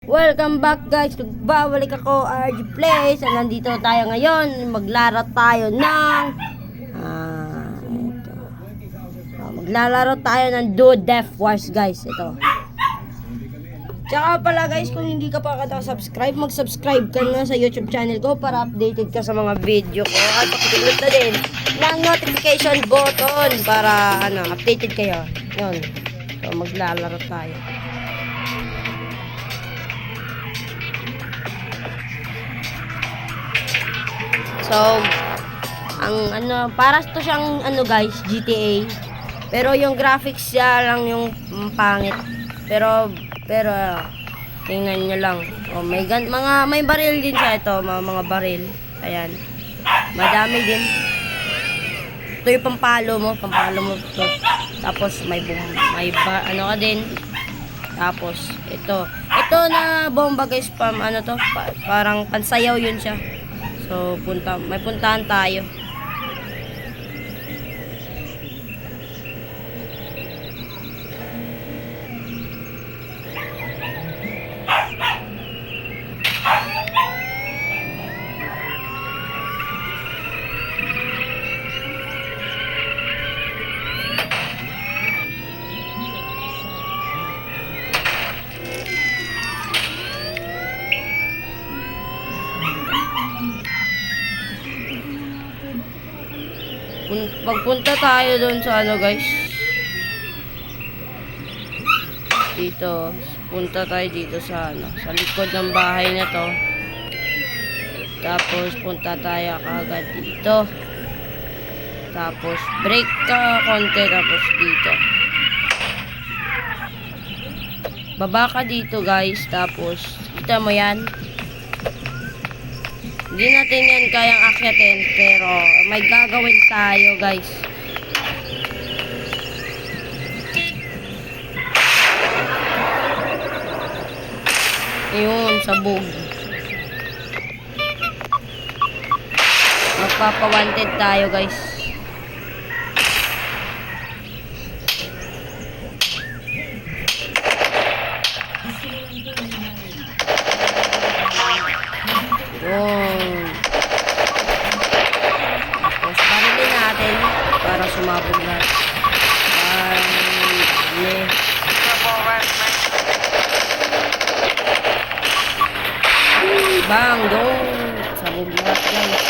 Welcome back guys, nagbabalik ako RG Plays. Nandito tayo ngayon, maglalaro tayo ng ito. Maglalaro tayo ng Do Death Wars guys. Ito. Tsaka pala guys, kung hindi ka pa subscribe, mag-subscribe ka na sa YouTube channel ko para updated ka sa mga video ko. At pakipindot na din ng notification button para updated kayo. Yun. So maglalaro tayo. So, para to siyang guys, GTA. Pero yung graphics siya lang yung pangit. Pero tingnan niyo lang. Oh, may baril din siya ito, mga baril. Ayan. Madami din. Ito yung pampalo mo to. Tapos may ka din. Tapos ito na bomba guys, parang pansayaw yun siya. So, may puntahan tayo. Pagpunta tayo doon sa guys, dito, punta tayo dito sa likod ng bahay na to. Tapos punta tayo kagad dito. Tapos break ka konti, tapos dito. Baba ka dito guys, tapos kita mo yan. Hindi natin yan kayang akyatin, pero may gagawin tayo guys. Ayun, sabog. Magpapa-wanted tayo guys. Tapos barilin natin para sumabog lahat. Bang, sabog lahat guys.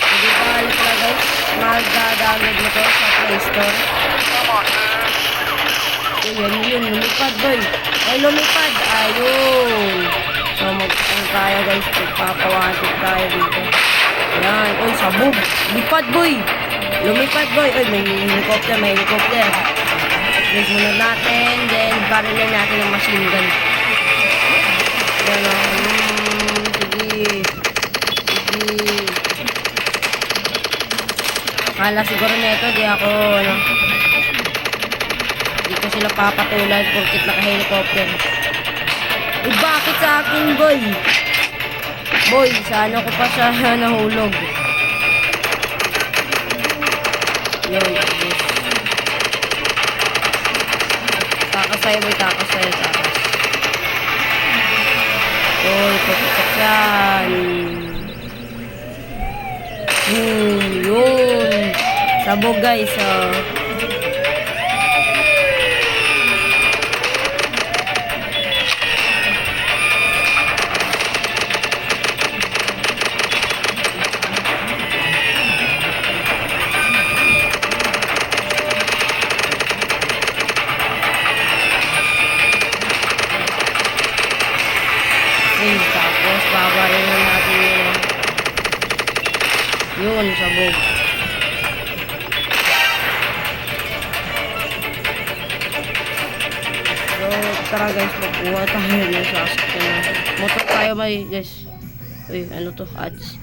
Hindi ba alis na guys, mag-download mo to sa Play Store. Yun, lumipad boy. Ay, lumipad. Ayun. So, tayo guys, magpapawanted tayo dito. Ayan, oy, sabog. Lipad boy. Lumipad boy. Oy, may helicopter. Please munod natin, then barilin natin ng machine gun. Ayan, sige. Akala siguro nito, di ko sila papatulan porkit naka-helicopter. Eh, bakit sa akin, boy? Boy, sa ko pa siya nahulog. Yun, yes. Kakasay, boy, kakasay. Boy, paputok yan. Yun. Sabog, guys, tapos babarin na natin yun, sabog. So tara guys, magkuha tayo ng sasakyan. Motor tayo guys. Uy, to, ads.